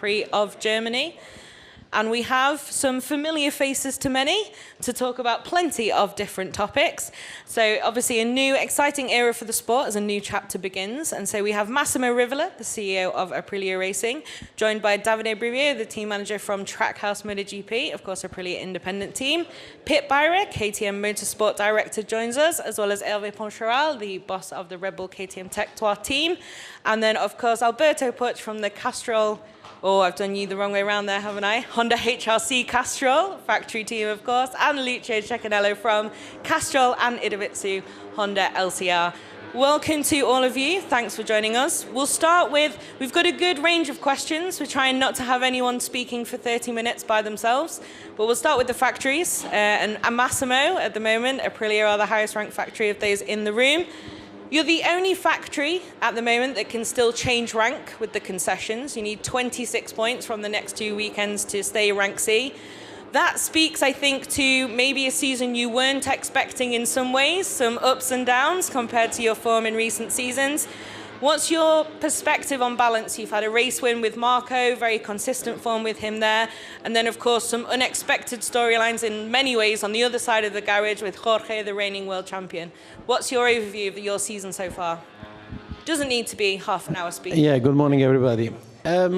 Prix of Germany. And we have some familiar faces to many to talk about plenty of different topics. So obviously a new exciting era for the sport as a new chapter begins. And so we have Massimo Rivola, the CEO of Aprilia Racing, joined by Davide Brivio, the team manager from Trackhouse MotoGP, of course Aprilia independent team. Pit Byra, KTM Motorsport Director, joins us, as well as Hervé Poncharal, the boss of the Red Bull KTM Tech3 team. And then of course Alberto Puig from the Castrol, oh, I've done you the wrong way around there, haven't I? Honda HRC Castrol, factory team, of course, and Lucio Cecchinello from Castrol and Idovitsu Honda LCR. Welcome to all of you. Thanks for joining us. We'll start with, we've got a good range of questions. We're trying not to have anyone speaking for 30 minutes by themselves, but we'll start with the factories. And Massimo, at the moment, Aprilia are the highest ranked factory of those in the room. You're the only factory at the moment that can still change rank with the concessions. You need 26 points from the next 2 weekends to stay rank C. That speaks, I think, to maybe a season you weren't expecting in some ways, some ups and downs compared to your form in recent seasons. What's your perspective on balance? You've had a race win with Marco, very consistent form with him there. And then, of course, some unexpected storylines in many ways on the other side of the garage with Jorge, the reigning world champion. What's your overview of your season so far? Doesn't need to be half an hour speaking. Yeah, good morning, everybody. At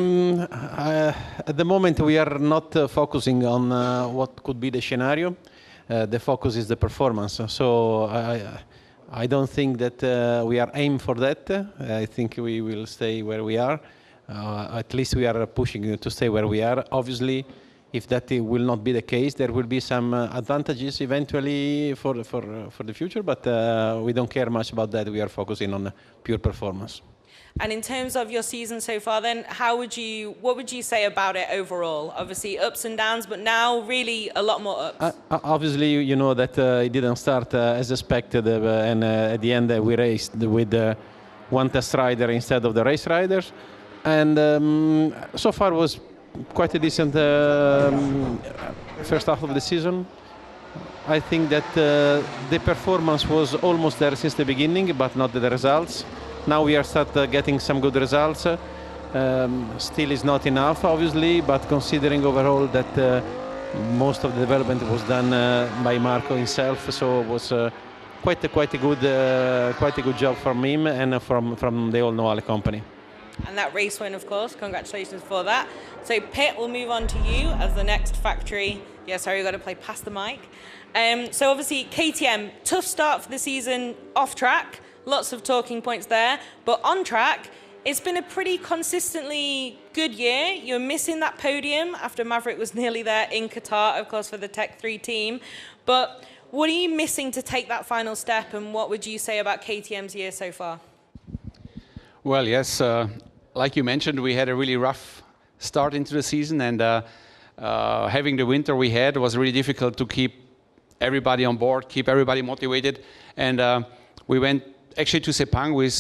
the moment, we are not focusing on what could be the scenario. The focus is the performance. So I don't think that we are aimed for that. I think we will stay where we are. At least we are pushing to stay where we are. Obviously, if that will not be the case, there will be some advantages eventually for the future, but we don't care much about that. We are focusing on pure performance. And in terms of your season so far then, what would you say about it overall? Obviously ups and downs, but now really a lot more ups. Obviously, you know that it didn't start as expected, and at the end we raced with one test rider instead of the race riders. And so far was quite a decent first half of the season. I think that the performance was almost there since the beginning, but not the results. Now we are getting some good results. Still is not enough, obviously, but considering overall that most of the development was done by Marco himself, so it was quite a good job from him and from the All Noale company. And that race win, of course, congratulations for that. So Pit, we'll move on to you as the next factory. Yeah, sorry, we've got to play past the mic. So obviously KTM, tough start for the season off track. Lots of talking points there, but on track, it's been a pretty consistently good year. You're missing that podium after Maverick was nearly there in Qatar, of course, for the Tech3 team. But what are you missing to take that final step, and what would you say about KTM's year so far? Well, yes, like you mentioned, we had a really rough start into the season, and having the winter we had was really difficult to keep everybody on board, keep everybody motivated, and we went actually to Sepang with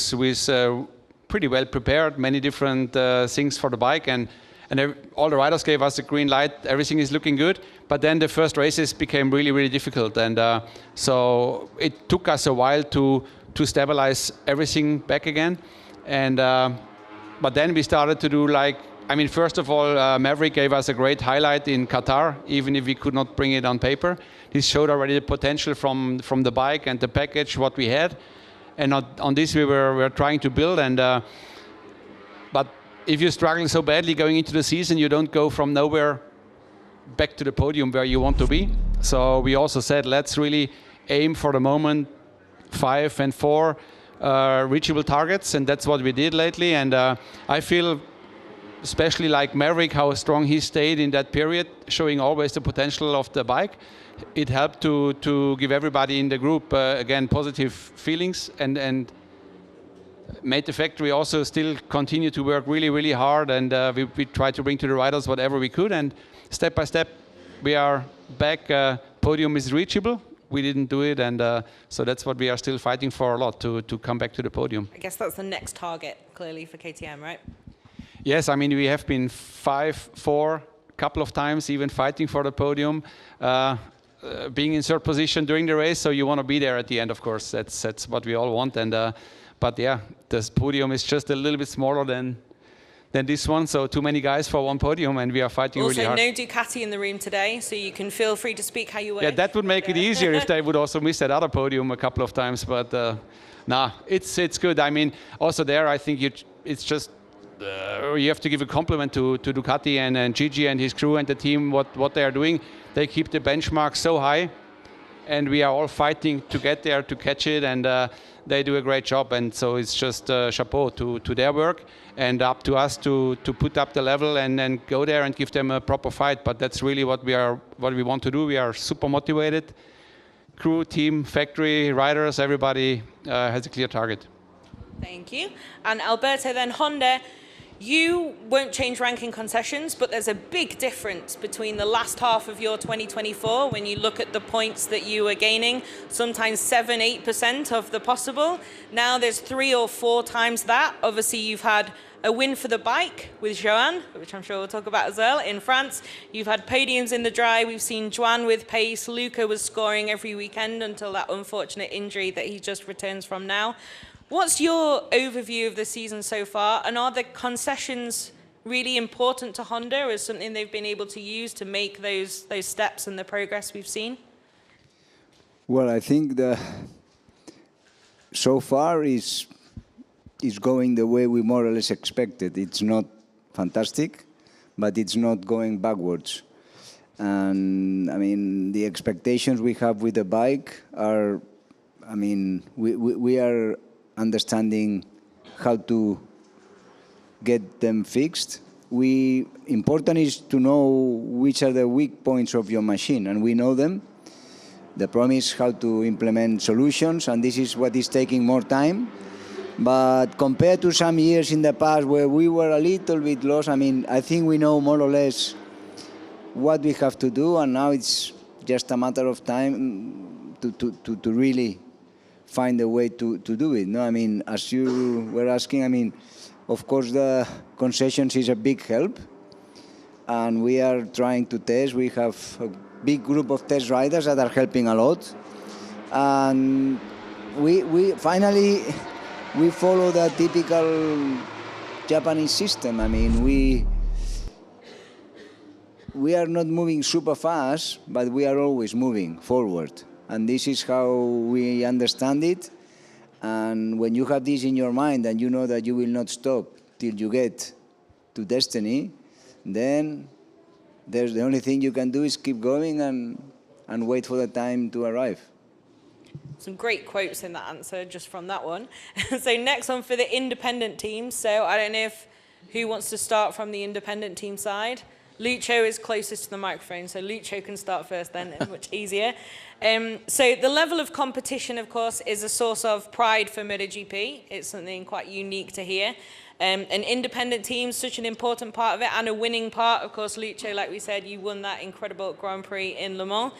pretty well prepared, many different things for the bike, and all the riders gave us a green light, everything is looking good, but then the first races became really difficult, and so it took us a while to stabilize everything back again, and but then we started to do first of all, Maverick gave us a great highlight in Qatar, even if we could not bring it on paper. This showed already the potential from the bike and the package, what we had. And on this we were trying to build. But if you struggle so badly going into the season, you don't go from nowhere back to the podium where you want to be. So we also said, let's really aim for the moment 5 and 4 reachable targets. And that's what we did lately. And I feel, especially like Maverick, how strong he stayed in that period, showing always the potential of the bike. It helped to give everybody in the group, again, positive feelings, and made the factory also still continue to work really hard, and we tried to bring to the riders whatever we could, and step by step we are back. Podium is reachable. We didn't do it, and so that's what we are still fighting for a lot, to come back to the podium. I guess that's the next target, clearly, for KTM, right? Yes, I mean, we have been 5-4 a couple of times, even fighting for the podium, being in third position during the race, so you want to be there at the end, of course. That's what we all want, and but yeah, this podium is just a little bit smaller than than this one. So too many guys for one podium, and we are fighting really hard. Also, no Ducati in the room today, so you can feel free to speak how you wish. Yeah, that would make it easier if they would also miss that other podium a couple of times. But it's good. I mean, also there, I think it's just you have to give a compliment to Ducati and Gigi and his crew and the team. What they are doing, they keep the benchmark so high, and we are all fighting to get there to catch it, and they do a great job. And so it's just chapeau to their work, and up to us to put up the level and then go there and give them a proper fight. But that's really what we want to do. We are super motivated. Crew, team, factory, riders, everybody has a clear target. Thank you. And Alberto, then Honda, you won't change ranking concessions, but there's a big difference between the last half of your 2024 when you look at the points that you were gaining, sometimes 7-8% of the possible. Now there's 3 or 4 times that. Obviously, you've had a win for the bike with Joan, which I'm sure we'll talk about as well, in France. You've had podiums in the dry. We've seen Joan with pace. Luca was scoring every weekend until that unfortunate injury that he just returns from now. What's your overview of the season so far? And are the concessions really important to Honda as something they've been able to use to make those steps and the progress we've seen? Well, I think so far is going the way we more or less expected. It's not fantastic, but it's not going backwards. And I mean, the expectations we have with the bike are, I mean, we are understanding how to get them fixed. Important is to know which are the weak points of your machine, and we know them. The problem is how to implement solutions, and this is what is taking more time. But compared to some years in the past where we were a little bit lost, I mean, I think we know more or less what we have to do, and now it's just a matter of time to really find a way to do it. No, I mean, as you were asking, I mean, of course the concessions is a big help, and we are trying to test. We have a big group of test riders that are helping a lot, and we finally follow the typical Japanese system. I mean, we are not moving super fast, but we are always moving forward. And this is how we understand it. And when you have this in your mind and you know that you will not stop till you get to destiny, then there's the only thing you can do is keep going and wait for the time to arrive. Some great quotes in that answer just from that one. So next one for the independent team. So I don't know who wants to start from the independent team side. Lucio is closest to the microphone, so Lucio can start first then, much easier. So the level of competition, of course, is a source of pride for MotoGP. It's something quite unique to hear. An independent team is such an important part of it, and a winning part. Of course, Lucio, like we said, you won that incredible Grand Prix in Le Mans.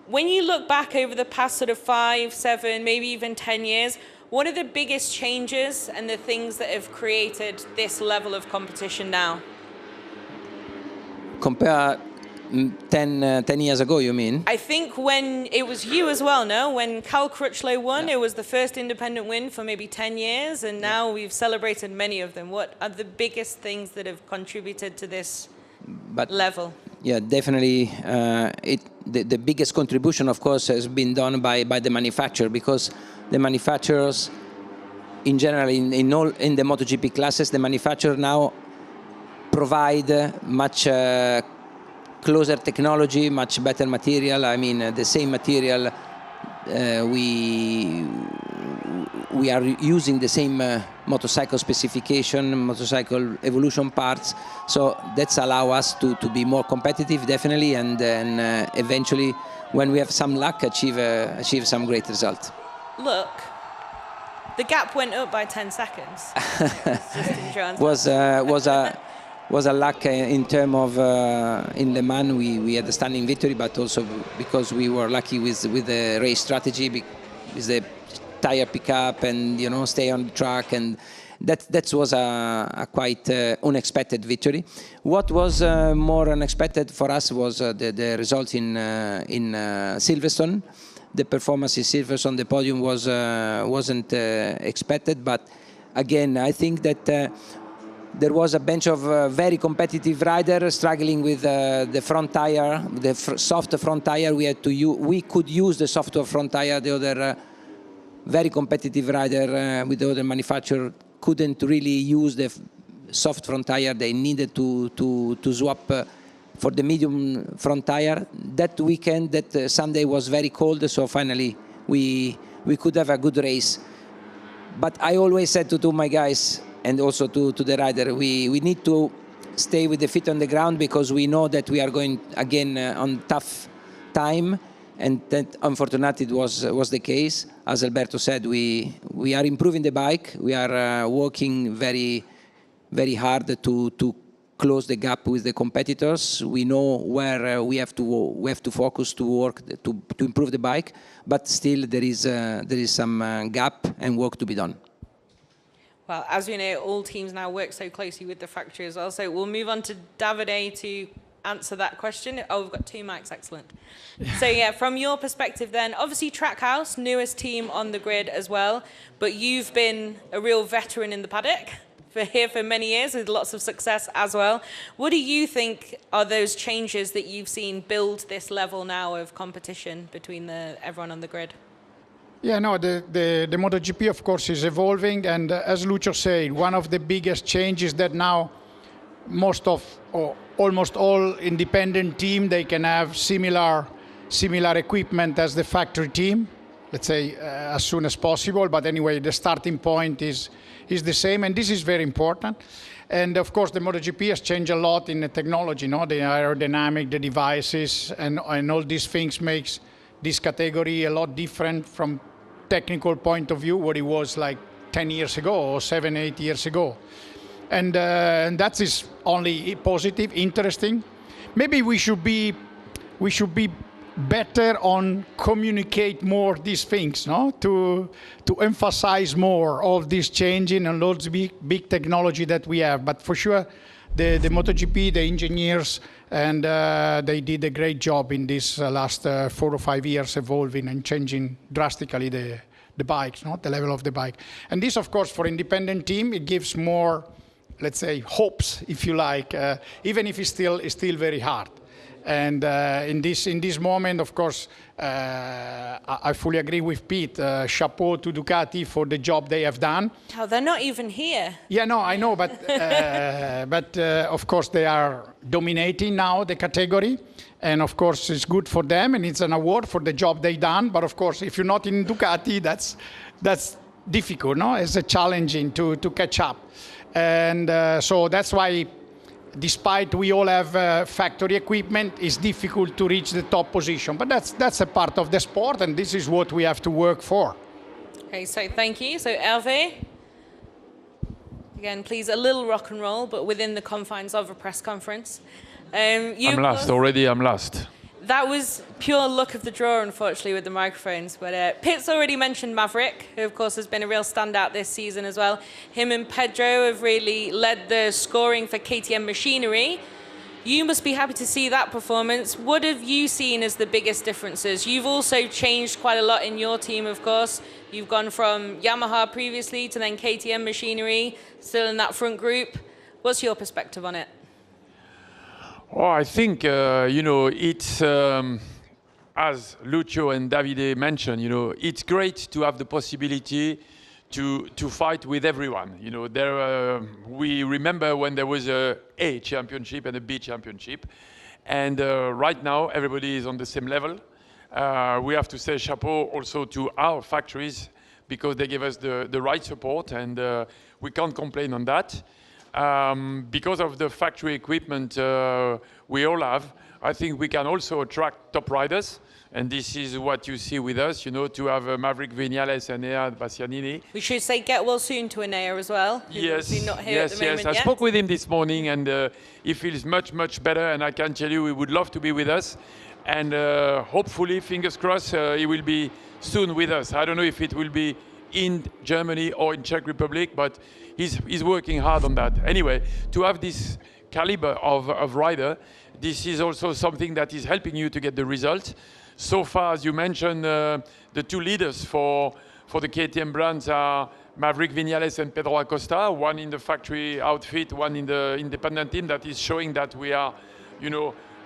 When you look back over the past sort of 5, 7, maybe even 10 years, what are the biggest changes and the things that have created this level of competition now? Compare 10 years ago, you mean? I think when it was you as well, no? When Cal Crutchlow won, it was the first independent win for maybe 10 years, and now we've celebrated many of them. What are the biggest things that have contributed to this level? Yeah, definitely. The biggest contribution, of course, has been done by the manufacturer, because the manufacturers, in general, in the MotoGP classes, the manufacturer now provide much closer technology, much better material. I mean, the same material, we are using the same motorcycle specification, motorcycle evolution parts. So that's allow us to be more competitive, definitely, and then eventually, when we have some luck, achieve some great result. Look, the gap went up by 10 seconds. Was a luck in terms of in Le Mans we had a stunning victory, but also because we were lucky with the race strategy, with the tire pickup and stay on the track, and that was a quite unexpected victory. What was more unexpected for us was the result in Silverstone. The performance in Silverstone, the podium wasn't expected, but again I think that there was a bunch of very competitive riders struggling with the front tire, the soft front tire. We could use the soft front tire. The other very competitive rider with the other manufacturer couldn't really use the soft front tire. They needed to swap for the medium front tire. That weekend, that Sunday was very cold, so finally we could have a good race. But I always said to my guys, and also to the rider, we need to stay with the feet on the ground, because we know that we are going again on tough time, and that unfortunately it was the case. As Alberto said, we are improving the bike. We are working very, very hard to close the gap with the competitors. We know where we have to focus to work to improve the bike, but still there is some gap and work to be done. Well, as we know, all teams now work so closely with the factory as well. So we'll move on to Davide to answer that question. Oh, we've got two mics, excellent. So yeah, from your perspective then, obviously Trackhouse, newest team on the grid as well, but you've been a real veteran in the paddock for many years with lots of success as well. What do you think are those changes that you've seen build this level now of competition between everyone on the grid? Yeah, no, the MotoGP, of course, is evolving, and as Lucio said, one of the biggest changes that now almost all independent team, they can have similar equipment as the factory team, let's say as soon as possible. But anyway, the starting point is the same, and this is very important. And of course, the MotoGP has changed a lot in the technology, no? The aerodynamic, the devices, and all these things makes this category a lot different from technical point of view what it was like 10 years ago or 7-8 years ago. And that is only positive, interesting. Maybe we should be better on communicate more these things, no? To emphasize more of this changing and lots of big technology that we have. But for sure, the MotoGP, the engineers, and they did a great job in this last 4 or 5 years, evolving and changing drastically the bikes, no? The level of the bike. And this, of course, for independent team, it gives more, let's say, hopes, if you like, even if it's still very hard. And in this moment, of course, I fully agree with Pete. Chapeau to Ducati for the job they have done. Oh, they're not even here. Yeah, no, I know, but of course they are dominating now the category, and of course it's good for them, and it's an award for the job they done. But of course, if you're not in Ducati, that's difficult, no? It's a challenging to catch up, and so that's why, despite we all have factory equipment, it's difficult to reach the top position. But that's a part of the sport, and this is what we have to work for. Okay, so thank you. So Hervé, again, please, a little rock and roll, but within the confines of a press conference. I'm last already, I'm last. That was pure luck of the draw, unfortunately, with the microphones. But Pitt's already mentioned Maverick, who, of course, has been a real standout this season as well. Him and Pedro have really led the scoring for KTM Machinery. You must be happy to see that performance. What have you seen as the biggest differences? You've also changed quite a lot in your team, of course. You've gone from Yamaha previously to then KTM Machinery, still in that front group. What's your perspective on it? Oh, I think, it's, as Lucio and Davide mentioned, it's great to have the possibility to fight with everyone. We remember when there was a championship and a B championship. And right now, everybody is on the same level. We have to say chapeau also to our factories, because they give us the right support, and we can't complain on that. Because of the factory equipment we all have, I think we can also attract top riders. And this is what you see with us, to have Maverick Viñales and Enea Bastianini. We should say get well soon to Enea as well. Yes, not here at the moment I yet. spoke with him this morning, and he feels much, much better. And I can tell you he would love to be with us. And hopefully, fingers crossed, he will be soon with us. I don't know if it will be in Germany or in Czech Republic, but he's working hard on that. Anyway, to have this caliber of rider, this is also something that is helping you to get the result. So far, as you mentioned, the two leaders for the KTM brands are Maverick Vinales and Pedro Acosta, one in the factory outfit, one in the independent team, that is showing that we are,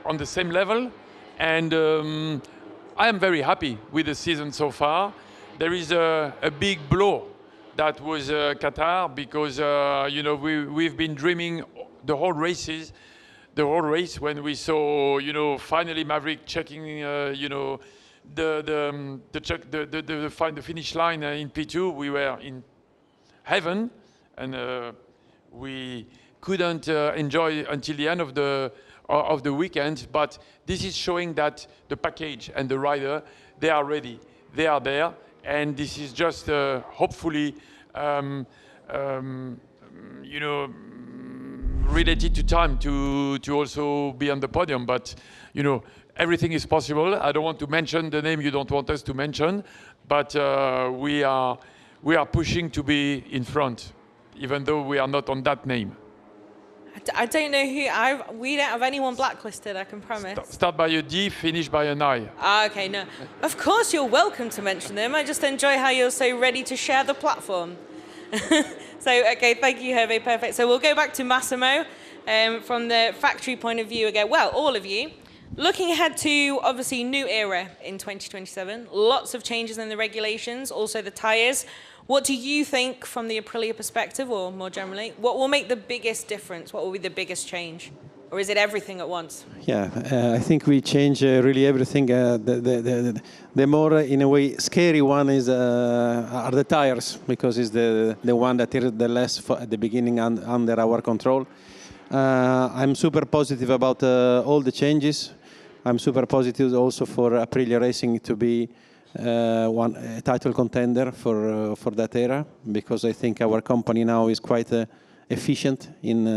on the same level. And I am very happy with the season so far. There is a big blow that was Qatar, because we've been dreaming the whole race when we saw finally Maverick checking the finish line in P2. We were in heaven, and we couldn't enjoy until the end of the weekend. But this is showing that the package and the rider, they are ready, they are there, and this is just hopefully related to time to also be on the podium. But everything is possible. I don't want to mention the name you don't want us to mention, but we are pushing to be in front, even though we are not on that name. I don't know who. We don't have anyone blacklisted, I can promise. Start by a D, finish by an I. Okay, no. Of course you're welcome to mention them. I just enjoy how you're so ready to share the platform. Okay, thank you, Hervé. Perfect. So we'll go back to Massimo from the factory point of view again. Well, all of you. Looking ahead to, obviously, new era in 2027. Lots of changes in the regulations, also the tyres. What do you think from the Aprilia perspective, or more generally, what will make the biggest difference? What will be the biggest change? Or is it everything at once? Yeah, I think we change really everything. The more, in a way, scary one are the tires, because it's the one that is the less at the beginning under our control. I'm super positive about all the changes. I'm super positive also for Aprilia Racing to be a title contender for that era, because I think our company now is quite efficient in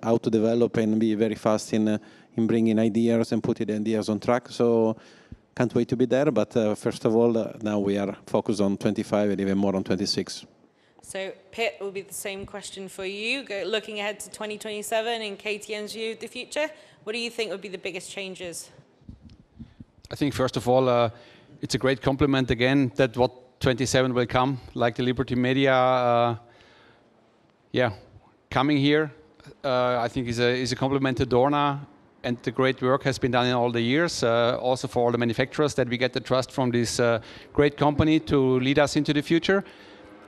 how to develop and be very fast in bringing ideas and putting ideas on track. So can't wait to be there. But first of all, now we are focused on 25 and even more on 26. So Pitt, will be the same question for you. Looking ahead to 2027 in KTM's view of the future, what do you think would be the biggest changes? I think first of all, it's a great compliment again that what 27 will come, like the Liberty Media, coming here. I think is a compliment to Dorna, and the great work has been done in all the years. Also for all the manufacturers, that we get the trust from this great company to lead us into the future.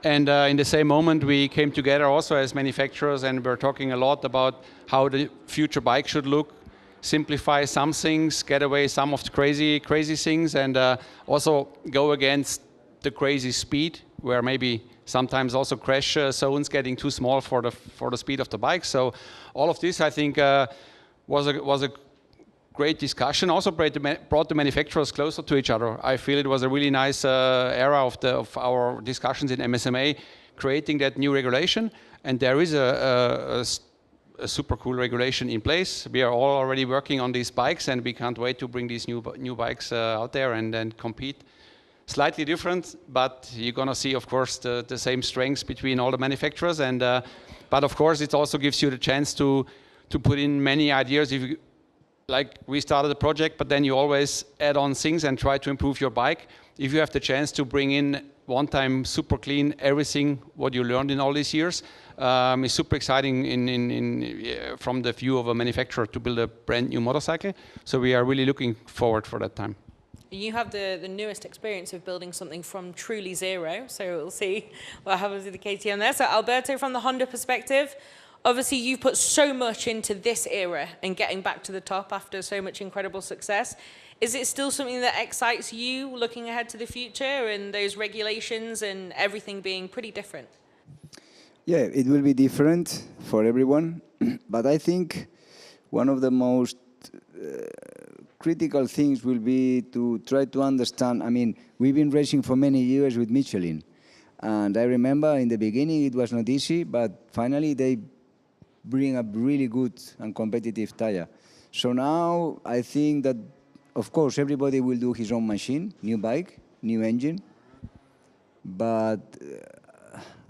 And in the same moment, we came together also as manufacturers, and we're talking a lot about how the future bike should look, simplify some things, get away some of the crazy things, and also go against the crazy speed, where maybe sometimes also crash zones getting too small for the speed of the bike. So all of this, I think, was a great discussion. Also brought the manufacturers closer to each other. I feel it was a really nice era of our discussions in MSMA, creating that new regulation. And there is a super cool regulation in place. We are all already working on these bikes, and we can't wait to bring these new bikes out there and then compete. Slightly different, but you're gonna see, of course, the same strengths between all the manufacturers. And but of course, it also gives you the chance to put in many ideas. If you, like, we started a project, but then you always add on things and try to improve your bike. If you have the chance to bring in one time super clean everything what you learned in all these years, it's super exciting from the view of a manufacturer to build a brand new motorcycle. So we are really looking forward for that time. You have the newest experience of building something from truly zero, so we'll see what happens with the KTM there. So Alberto, from the Honda perspective, obviously you've put so much into this era and getting back to the top after so much incredible success. Is it still something that excites you looking ahead to the future and those regulations and everything being pretty different? Yeah, it will be different for everyone, but I think one of the most critical things will be to try to understand. I mean, we've been racing for many years with Michelin, and I remember in the beginning it was not easy, but finally they bring a really good and competitive tire. So now I think that, of course, everybody will do his own machine, new bike, new engine, but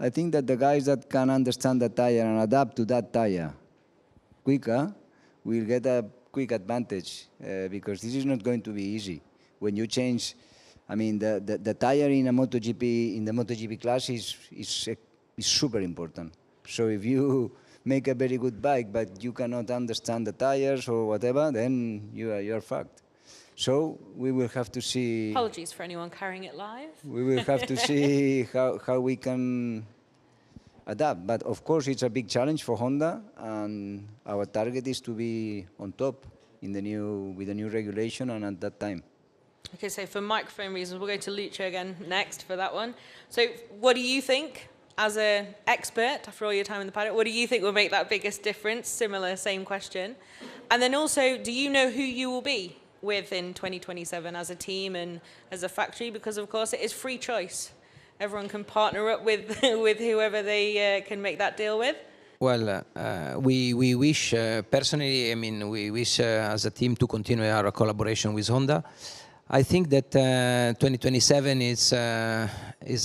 I think that the guys that can understand the tire and adapt to that tire quicker will get a quick advantage, because this is not going to be easy. When you change, I mean, the tire in a MotoGP, in the MotoGP class is is super important. So if you make a very good bike, but you cannot understand the tires or whatever, then you're fucked. So we will have to see. Apologies for anyone carrying it live. We will have to see how we can adapt. But of course, it's a big challenge for Honda, and our target is to be on top with the new regulation and at that time. Okay, so for microphone reasons, we'll go to Lucio again next for that one. So what do you think, as an expert, after all your time in the paddock, what do you think will make that biggest difference? Similar, same question. And then also, do you know who you will be with in 2027 as a team and as a factory? Because, of course, it is free choice. Everyone can partner up with, with whoever they can make that deal with. Well, we wish, personally, I mean, we wish as a team to continue our collaboration with Honda. I think that 2027 is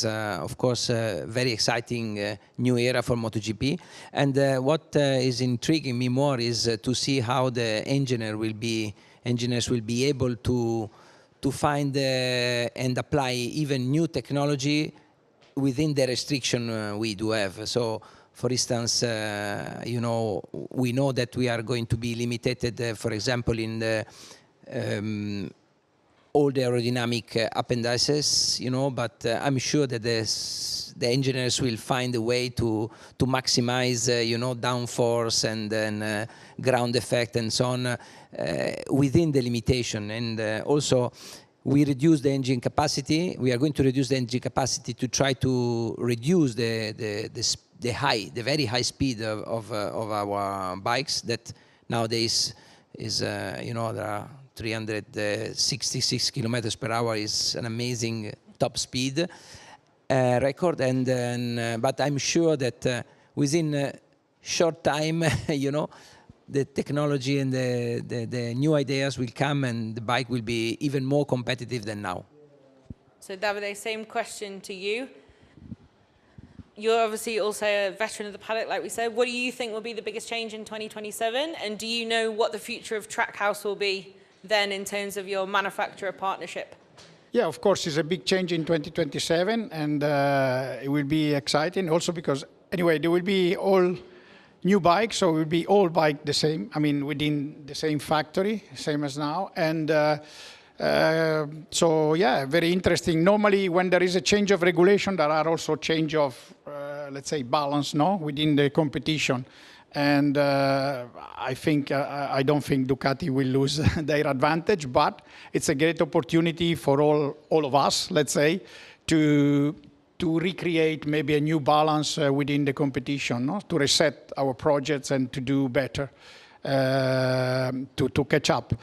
of course, a very exciting new era for MotoGP. And what is intriguing me more is to see how the engineers will be able to find and apply even new technology within the restriction we do have. So, for instance, you know, we know that we are going to be limited, for example, in the all the aerodynamic appendices, you know, but I'm sure that the engineers will find a way to maximize, you know, downforce and then ground effect and so on within the limitation. And also, we reduce the engine capacity. We are going to reduce the engine capacity to try to reduce the very high speed of our bikes that nowadays is, you know, there are 366 kilometers per hour is an amazing top speed record, and then, but I'm sure that within a short time, you know, the technology and the new ideas will come, and the bike will be even more competitive than now. So Davide, same question to you. You're obviously also a veteran of the paddock, like we said. What do you think will be the biggest change in 2027? And do you know what the future of Trackhouse will be then in terms of your manufacturer partnership? Yeah, of course, it's a big change in 2027, and it will be exciting also because, anyway, there will be all new bikes, so it will be all bike the same, I mean, within the same factory, same as now. And so, yeah, very interesting. Normally, when there is a change of regulation, there are also change of, let's say, balance, no, within the competition. And I don't think Ducati will lose their advantage, but it's a great opportunity for all of us, let's say, to recreate maybe a new balance within the competition, no? To reset our projects and to do better, to catch up.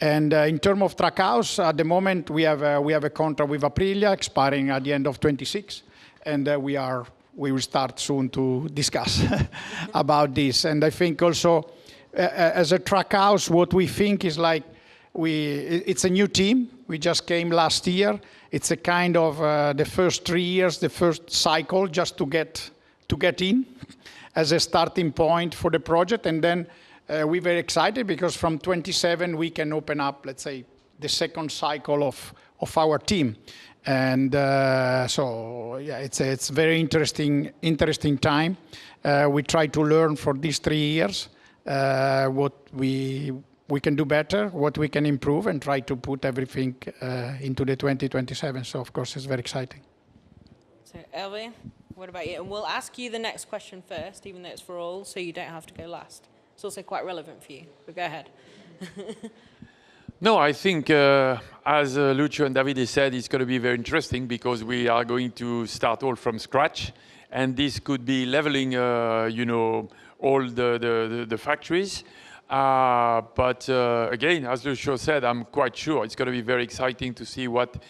And in terms of Trackhouse, at the moment we have a contract with Aprilia expiring at the end of 26, and we will start soon to discuss about this. And I think also, as a Trackhouse, what we think is like, it's a new team. We just came last year. It's a kind of the first 3 years, the first cycle, just to get in as a starting point for the project. And then we're very excited because from 27 we can open up, let's say, the second cycle of our team. And so, yeah, it's very interesting time. We try to learn for these 3 years what we can do better, what we can improve, and try to put everything into the 2027. So, of course, it's very exciting. So, Hervé, what about you? And we'll ask you the next question first, even though it's for all, so you don't have to go last. It's also quite relevant for you, but go ahead. No, I think, as Lucio and Davide said, it's going to be very interesting because we are going to start all from scratch. And this could be leveling, you know, all the factories. But again, as Lucio said, I'm quite sure it's going to be very exciting to see what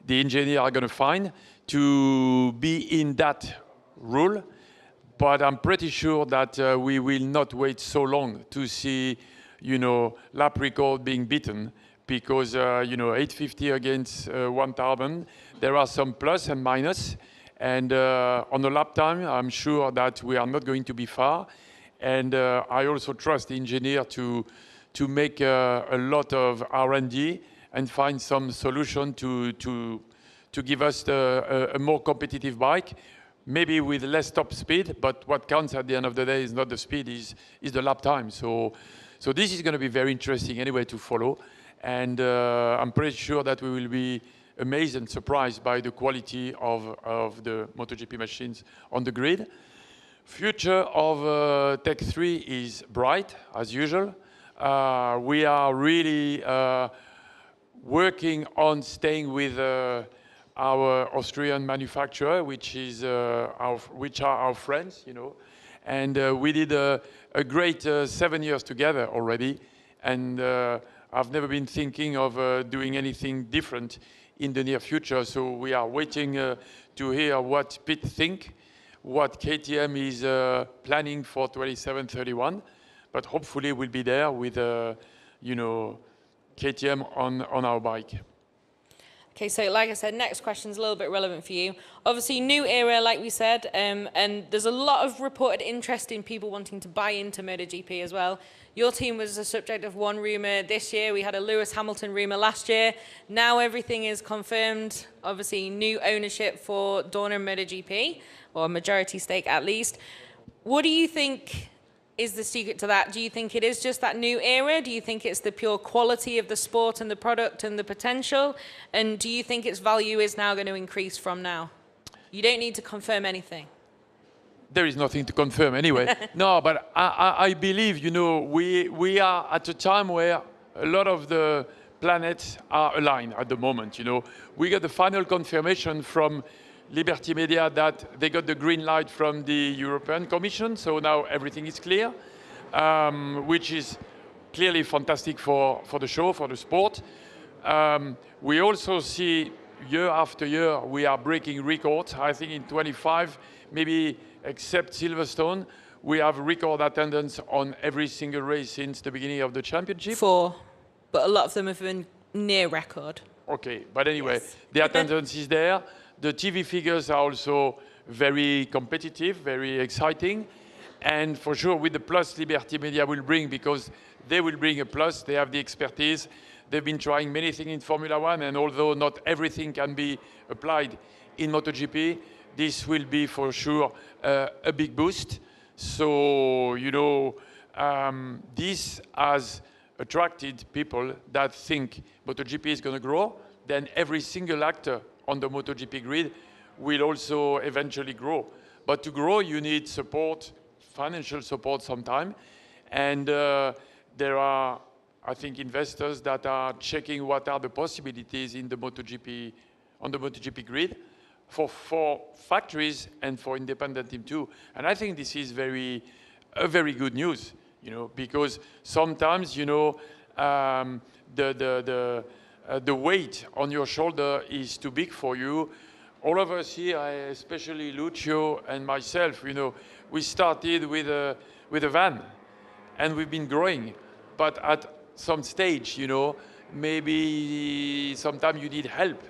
the engineers are going to find to be in that role. But I'm pretty sure that we will not wait so long to see, you know, lap record being beaten because, you know, 850 against 1000, there are some plus and minus. And on the lap time, I'm sure that we are not going to be far. And I also trust the engineer to make a lot of R&D and find some solution to give us a more competitive bike maybe with less top speed, but what counts at the end of the day is not the speed, is the lap time. So this is going to be very interesting anyway to follow. And I'm pretty sure that we will be amazed and surprised by the quality of the MotoGP machines on the grid. Future of Tech 3 is bright, as usual. We are really working on staying with our Austrian manufacturer, which are our friends, you know. And we did a great 7 years together already. And I've never been thinking of doing anything different in the near future. So we are waiting to hear what Pete think, what KTM is planning for 27-31. But hopefully we'll be there with, you know, KTM on our bike. Okay, so like I said, next question's a little bit relevant for you. Obviously, new era, like we said, and there's a lot of reported interest in people wanting to buy into MotoGP as well. Your team was the subject of one rumour this year. We had a Lewis Hamilton rumour last year. Now everything is confirmed. Obviously, new ownership for Dorna MotoGP, or a majority stake at least. What do you think is the secret to that? Do you think it is just that new era? Do you think it's the pure quality of the sport and the product and the potential? And do you think its value is now going to increase from now? You don't need to confirm anything. There is nothing to confirm anyway. No, but I believe, you know, we are at a time where a lot of the planets are aligned at the moment, you know. We got the final confirmation from Liberty Media that they got the green light from the European Commission, so now everything is clear, which is clearly fantastic for the show, for the sport. We also see year after year we are breaking records. I think in 25, maybe except Silverstone, we have record attendance on every single race since the beginning of the championship. 4, but a lot of them have been near record. Okay, but anyway, Yes. the attendance is there. The TV figures are also very competitive, very exciting. And for sure, with the plus Liberty Media will bring, because they will bring a plus, they have the expertise. They've been trying many things in Formula One, and although not everything can be applied in MotoGP, this will be for sure a big boost. So, you know, this has attracted people that think MotoGP is going to grow. Then every single actor on the MotoGP grid will also eventually grow. But to grow, you need support, financial support sometime. And there are, I think, investors that are checking what are the possibilities in the MotoGP, on the MotoGP grid for factories and for independent team too. And I think this is very good news, you know, because sometimes, you know, the weight on your shoulder is too big for you. All of us here, especially Lucio and myself, you know, we started with a van, and we've been growing. But at some stage, you know, maybe sometimes you need help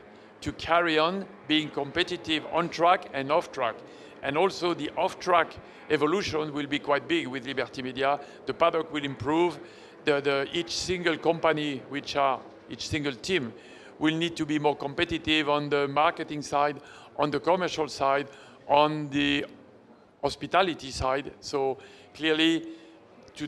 to carry on being competitive on track and off track. And also the off track evolution will be quite big with Liberty Media. The paddock will improve. Each single company, each single team will need to be more competitive on the marketing side, on the commercial side, on the hospitality side. So clearly, to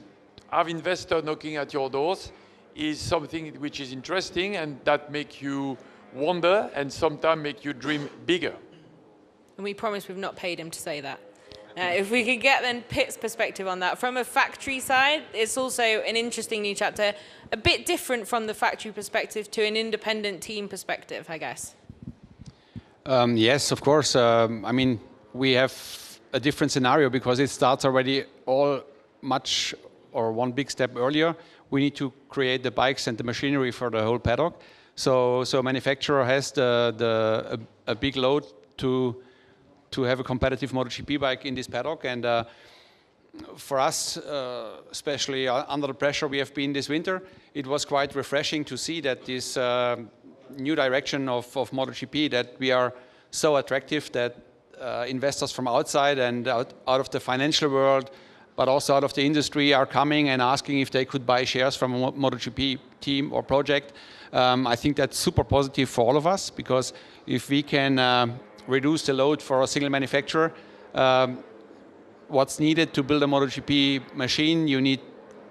have investors knocking at your doors is something which is interesting and that make you wonder and sometimes make you dream bigger. And we promise we've not paid him to say that. If we could get then Pitt's perspective on that. From a factory side, it's also an interesting new chapter, a bit different from the factory perspective to an independent team perspective, I guess. Yes, of course. I mean, we have a different scenario because it starts already one big step earlier. We need to create the bikes and the machinery for the whole paddock. So manufacturer has a big load to have a competitive MotoGP bike in this paddock. And for us, especially under the pressure we have been this winter, it was quite refreshing to see that this new direction of MotoGP, that we are so attractive that investors from outside and out of the financial world, but also out of the industry are coming and asking if they could buy shares from a MotoGP team or project. I think that's super positive for all of us, because if we can reduce the load for a single manufacturer. What's needed to build a MotoGP machine, you need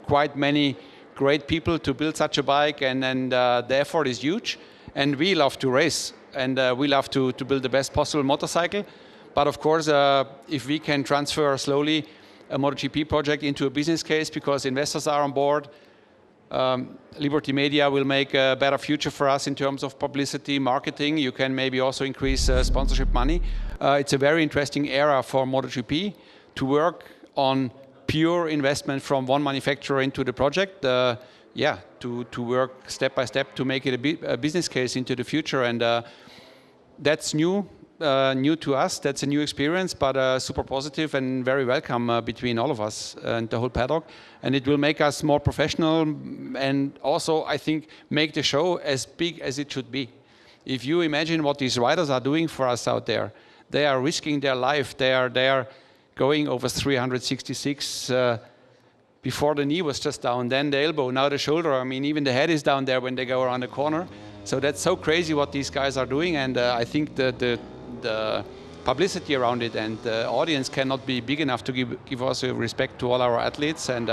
quite many great people to build such a bike, and the effort is huge. And we love to race, and we love to build the best possible motorcycle. But of course, if we can transfer slowly a MotoGP project into a business case because investors are on board, Liberty Media will make a better future for us in terms of publicity, marketing. You can maybe also increase sponsorship money. It's a very interesting era for MotoGP to work on pure investment from one manufacturer into the project. To work step by step to make it a business case into the future. And that's new to us. That's a new experience, but super positive and very welcome between all of us and the whole paddock. And it will make us more professional and also, I think, make the show as big as it should be. If you imagine what these riders are doing for us out there, they are risking their life. They are going over 366. Before the knee was just down, then the elbow, now the shoulder. I mean, even the head is down there when they go around the corner. So that's so crazy what these guys are doing, and I think the publicity around it and the audience cannot be big enough to give also respect to all our athletes. And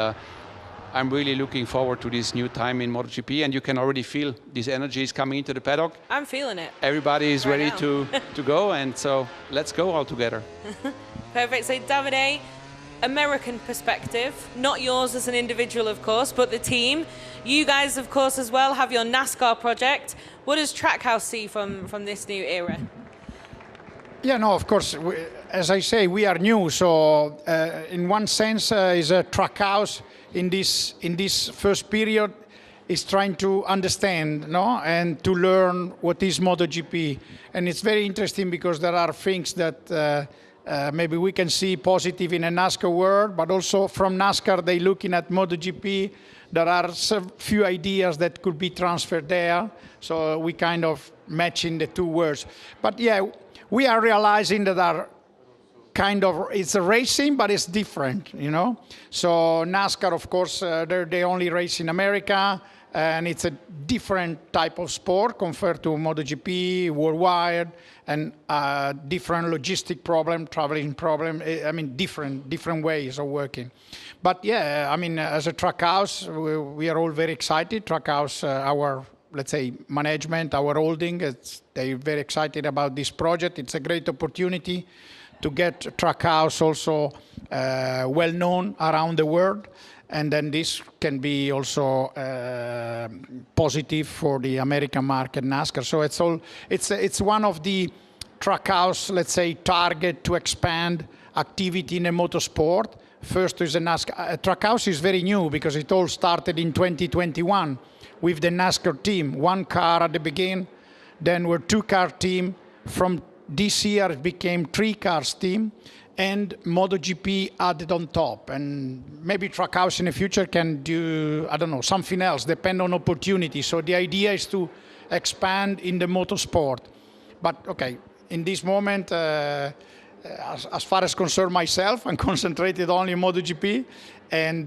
I'm really looking forward to this new time in MotoGP, and you can already feel this energy is coming into the paddock. I'm feeling it. Everybody is right ready now. to go, and so let's go all together. Perfect. So Davide, American perspective, not yours as an individual, of course, but the team. You guys, of course, as well have your NASCAR project. What does Trackhouse see from this new era? Yeah, no, of course, as I say, we are new. So in one sense, is a Trackhouse in this first period is trying to understand, no, and to learn what is MotoGP. And it's very interesting because there are things that maybe we can see positive in a NASCAR world, but also from NASCAR, they looking at MotoGP. There are few ideas that could be transferred there. So we kind of matching the two words. But yeah, we are realizing that it's a racing, but it's different, you know. So NASCAR, of course, they only race in America, and it's a different type of sport compared to MotoGP worldwide, and different logistic problem, traveling problem. I mean, different ways of working. But yeah, I mean, as a Trackhouse, we are all very excited. Trackhouse, our, let's say, management, our holding, they're very excited about this project. It's a great opportunity to get Trackhouse also well known around the world. And then this can be also positive for the American market, NASCAR. So it's one of the Trackhouse, let's say, target to expand activity in the motorsport. First is the NASCAR. Trackhouse is very new because it all started in 2021 with the NASCAR team. One car at the beginning, then we're 2-car team. From this year it became 3-cars team, and MotoGP added on top. And maybe Trackhouse in the future can do, I don't know, something else, depend on opportunity. So the idea is to expand in the motorsport. But okay, in this moment, as far as concerned myself, I'm concentrated only on MotoGP. And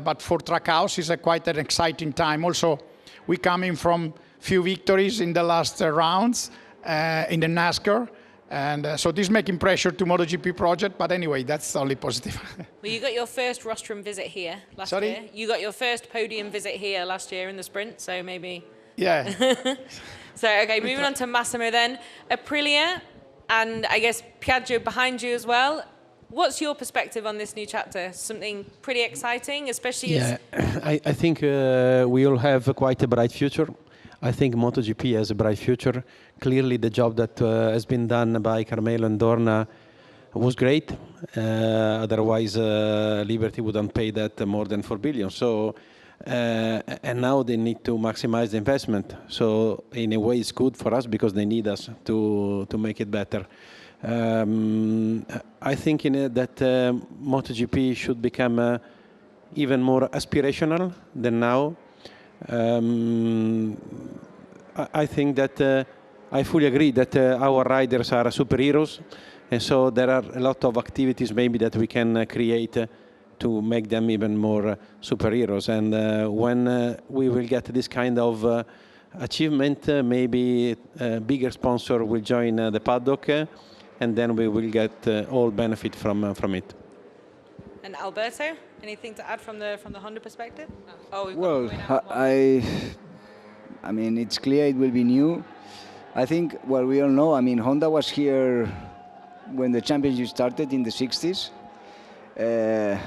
but for Trackhouse, it's quite an exciting time. Also, we coming from few victories in the last rounds in the NASCAR. And so this is making pressure to MotoGP project, but anyway, that's only positive. Well, you got your first rostrum visit here last year. You got your first podium visit here last year in the sprint, so maybe... Yeah. So, okay, moving on to Massimo then. Aprilia, and I guess Piaggio behind you as well. What's your perspective on this new chapter? Something pretty exciting, especially as... I think we all have quite a bright future. I think MotoGP has a bright future. Clearly, the job that has been done by Carmelo and Dorna was great. Otherwise, Liberty wouldn't pay that more than 4 billion. So, and now they need to maximize the investment. So, in a way, it's good for us because they need us to make it better. I think that MotoGP should become even more aspirational than now. I think that I fully agree that our riders are superheroes, and so there are a lot of activities maybe that we can create to make them even more superheroes. And when we will get this kind of achievement, maybe a bigger sponsor will join the paddock, and then we will get all benefit from it. And Alberto, anything to add from the Honda perspective? Oh, we've Well, got to win out one. I mean, it's clear it will be new. I think, well, we all know, I mean, Honda was here when the championship started in the 60s. It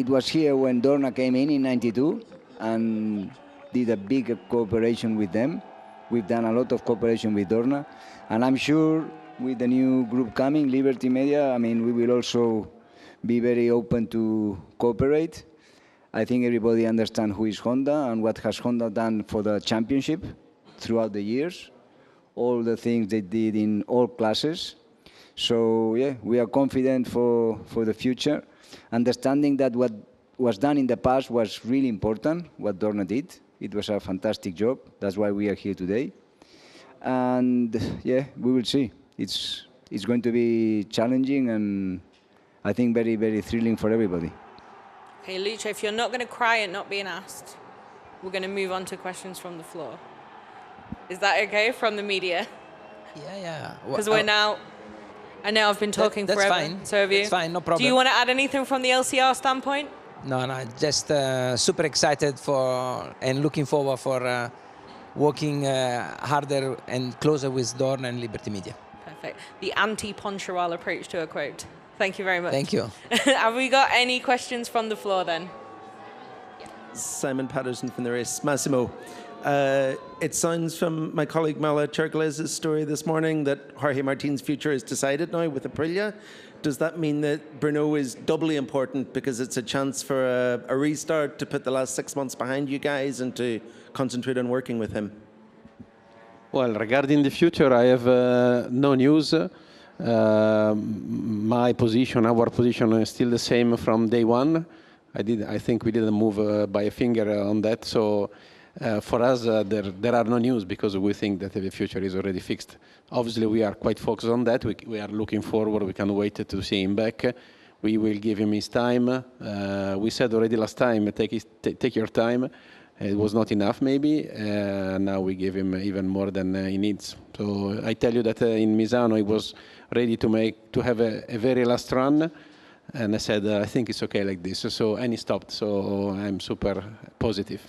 was here when Dorna came in 92 and did a big cooperation with them. We've done a lot of cooperation with Dorna. And I'm sure with the new group coming, Liberty Media, I mean, we will also be very open to cooperate. I think everybody understands who is Honda and what has Honda done for the championship throughout the years, all the things they did in all classes. So yeah, we are confident for the future, understanding that what was done in the past was really important, what Dorna did. It was a fantastic job. That's why we are here today. And yeah, we will see. It's going to be challenging and I think very, very thrilling for everybody. Okay, Lucio, if you're not going to cry at not being asked, we're going to move on to questions from the floor. Is that okay from the media? Yeah. Because we're now... I know I've been talking that's forever. fine. So have you. That's fine, no problem. Do you want to add anything from the LCR standpoint? No, just super excited for and looking forward for working harder and closer with Dorna and Liberty Media. Perfect. The anti-Poncharal approach to a quote. Thank you very much. Thank you. Have we got any questions from the floor then? Simon Patterson from the race. Massimo, it sounds from my colleague Mala Chergalez's story this morning that Jorge Martin's future is decided now with Aprilia. Does that mean that Brno is doubly important because it's a chance for a restart to put the last 6 months behind you guys and to concentrate on working with him? Well, regarding the future, I have no news. My position, our position is still the same from day one. I think we didn't move by a finger on that. So for us, there are no news because we think that the future is already fixed. Obviously, we are quite focused on that. We are looking forward. We can't wait to see him back. We will give him his time. We said already last time, take your time. It was not enough, maybe. Now we give him even more than he needs. So I tell you that in Misano, he was ready to have a very last run. And I said, I think it's okay like this. And he stopped. So I'm super positive.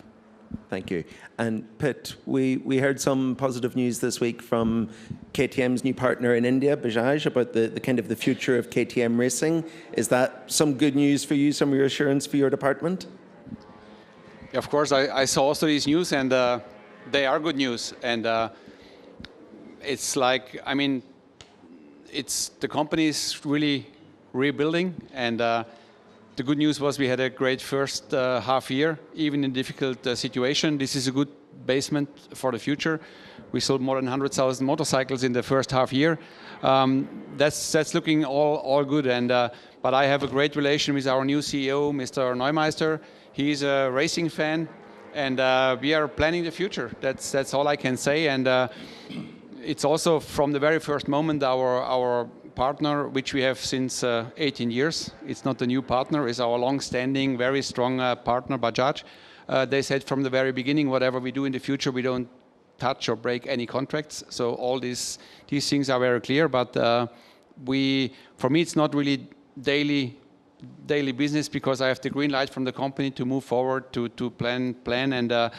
Thank you. And Pit, we heard some positive news this week from KTM's new partner in India, Bajaj, about the kind of the future of KTM racing. Is that some good news for you, some reassurance for your department? Yeah, of course, I saw also these news, and they are good news. And it's like, I mean, the company is really rebuilding, and the good news was we had a great first half year, even in a difficult situation. This is a good basement for the future. We sold more than 100,000 motorcycles in the first half year. That's looking all good. And but I have a great relation with our new CEO, Mr. Neumeister. He's a racing fan, and we are planning the future. That's all I can say. And it's also from the very first moment our partner, which we have since 18 years. It's not a new partner, it's our long-standing, very strong partner, Bajaj. They said from the very beginning, whatever we do in the future, we don't touch or break any contracts. So all these things are very clear, but for me, it's not really daily business because I have the green light from the company to move forward, to plan, and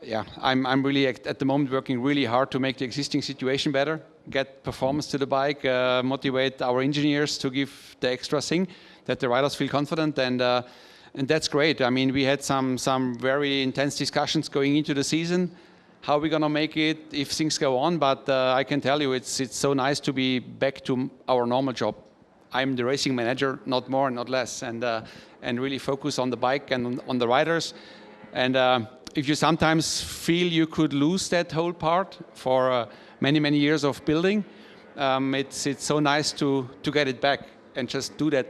yeah, I'm really at the moment working really hard to make the existing situation better, get performance to the bike, motivate our engineers to give the extra thing that the riders feel confident, and that's great. I mean, we had some very intense discussions going into the season, how we're gonna make it if things go on. But I can tell you, it's so nice to be back to our normal job. I'm the racing manager, not more, not less, and really focus on the bike and on the riders. And if you sometimes feel you could lose that whole part for many years of building, it's so nice to get it back and just do that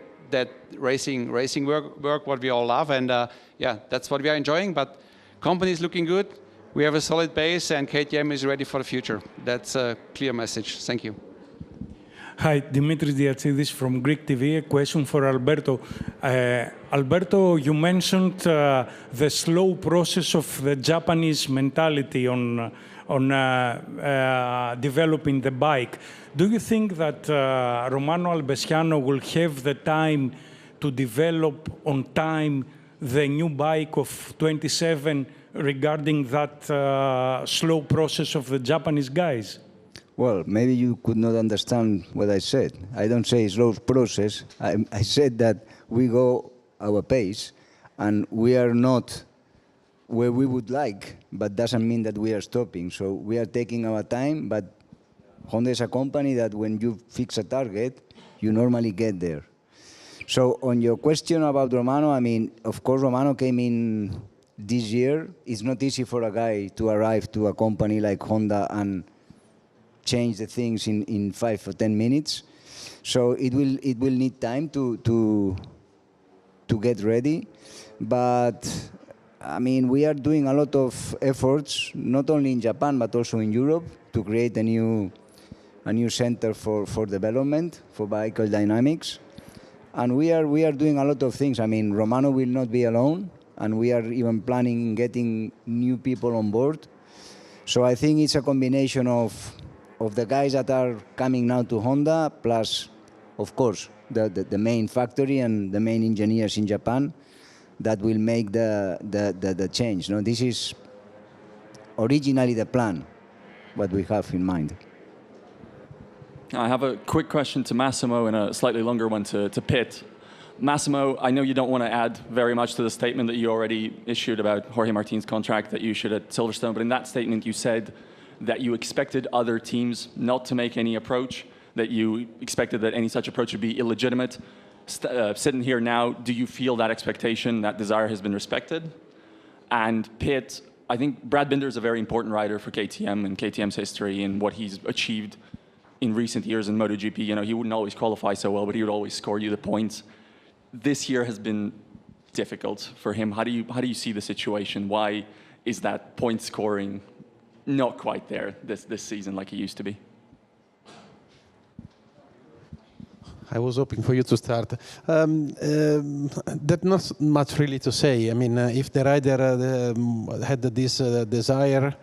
racing work what we all love. And yeah, that's what we are enjoying. But company is looking good. We have a solid base, and KTM is ready for the future. That's a clear message. Thank you. Hi, Dimitris Diatsidis from Greek TV. A question for Alberto. Alberto, you mentioned the slow process of the Japanese mentality on developing the bike. Do you think that Romano Albesiano will have the time to develop on time the new bike of 27 regarding that slow process of the Japanese guys? Well, maybe you could not understand what I said. I don't say slow process. I said that we go our pace, and we are not where we would like, but doesn't mean that we are stopping. So we are taking our time, but Honda is a company that when you fix a target, you normally get there. So on your question about Romano, I mean, of course, Romano came in this year. It's not easy for a guy to arrive to a company like Honda and change the things in 5 or 10 minutes. So it will need time to get ready. But I mean, we are doing a lot of efforts, not only in Japan but also in Europe, to create a new center for development for vehicle dynamics. And we are doing a lot of things. I mean, Romano will not be alone, and we are even planning getting new people on board. So I think it's a combination of the guys that are coming now to Honda, plus, of course, the main factory and the main engineers in Japan that will make the change. No, this is originally the plan, what we have in mind. I have a quick question to Massimo and a slightly longer one to Pitt. Massimo, I know you don't want to add very much to the statement that you already issued about Jorge Martin's contract that you issued at Silverstone, but in that statement you said that you expected other teams not to make any approach, that you expected that any such approach would be illegitimate. Sitting here now, do you feel that expectation, that desire has been respected? And Pitt, I think Brad Binder is a very important rider for KTM and KTM's history and what he's achieved in recent years in MotoGP. You know, he wouldn't always qualify so well, but he would always score you the points. This year has been difficult for him. How do you see the situation? Why is that point scoring not quite there this season like it used to be? I was hoping for you to start. There's not much really to say. I mean, if the rider had this desire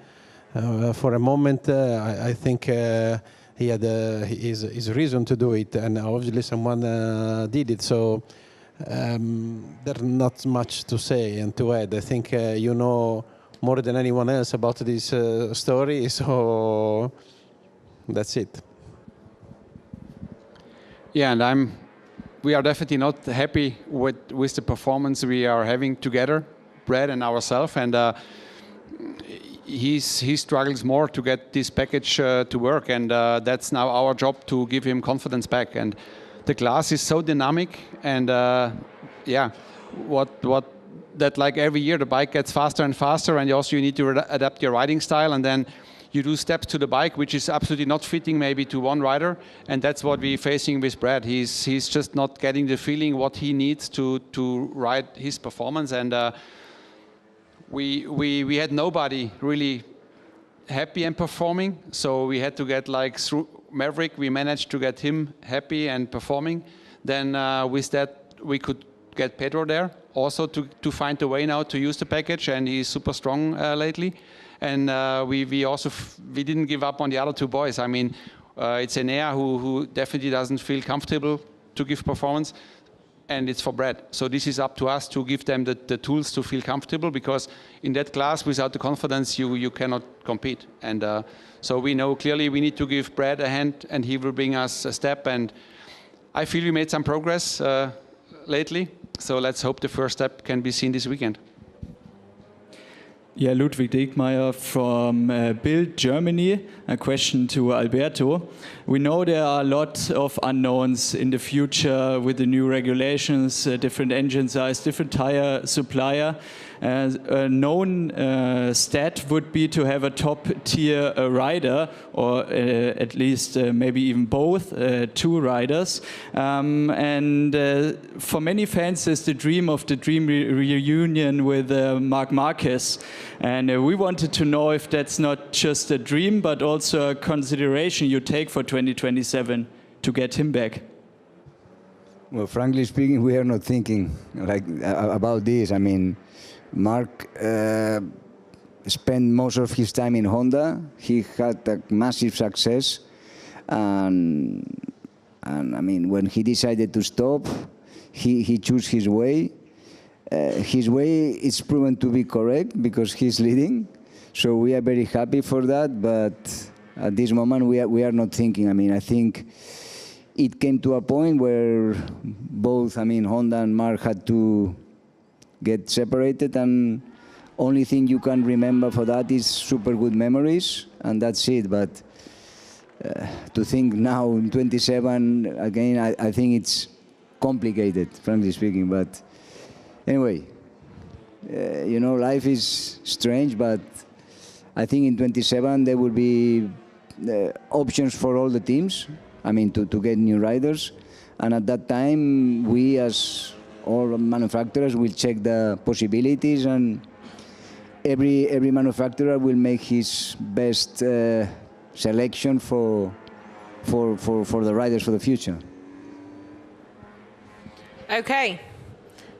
for a moment, I think he had his reason to do it, and obviously someone did it. So there's not much to say and to add. I think you know more than anyone else about this story, so that's it. Yeah, and we are definitely not happy with the performance we are having together, Brad and ourselves, and he struggles more to get this package to work, and that's now our job to give him confidence back. And the class is so dynamic, and yeah, that like every year the bike gets faster and faster, and also you need to adapt your riding style, and then you do steps to the bike which is absolutely not fitting maybe to one rider, and that's what we're facing with Brad. He's just not getting the feeling what he needs to ride his performance, and we had nobody really happy and performing, so we had to get like through Maverick, we managed to get him happy and performing. Then with that we could get Pedro there also to find a way now to use the package, and he's super strong lately. And we didn't give up on the other two boys. I mean, it's Enea who definitely doesn't feel comfortable to give performance, and it's for Brad. So this is up to us to give them the tools to feel comfortable, because in that class, without the confidence, you cannot compete. And so we know clearly we need to give Brad a hand, and he will bring us a step. And I feel we made some progress lately. So let's hope the first step can be seen this weekend. Yeah, Ludwig Diekmeyer from Bild Germany. A question to Alberto. We know there are a lot of unknowns in the future with the new regulations, different engine size, different tire supplier. A known stat would be to have a top-tier rider, or at least maybe even both, two riders. And for many fans, it's the dream of the dream reunion with Marc Marquez. And we wanted to know if that's not just a dream, but also a consideration you take for 2027 to get him back? Well, frankly speaking, we are not thinking about this. I mean, Mark spent most of his time in Honda. He had a massive success, and I mean, when he decided to stop, he chose his way. His way is proven to be correct because he's leading, so we are very happy for that. But at this moment, we are not thinking. I mean, I think it came to a point where both, I mean, Honda and Mark had to get separated, and only thing you can remember for that is super good memories, and that's it. But to think now in 27, again, I think it's complicated, frankly speaking. But anyway, you know, life is strange, but I think in 27 there will be options for all the teams. I mean, to get new riders. And at that time, we as all manufacturers will check the possibilities, and every manufacturer will make his best selection for the riders for the future. Okay,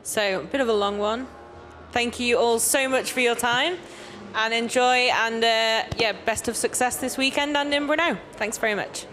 so a bit of a long one. Thank you all so much for your time, and enjoy, and yeah, best of success this weekend and in Brno. Thanks very much.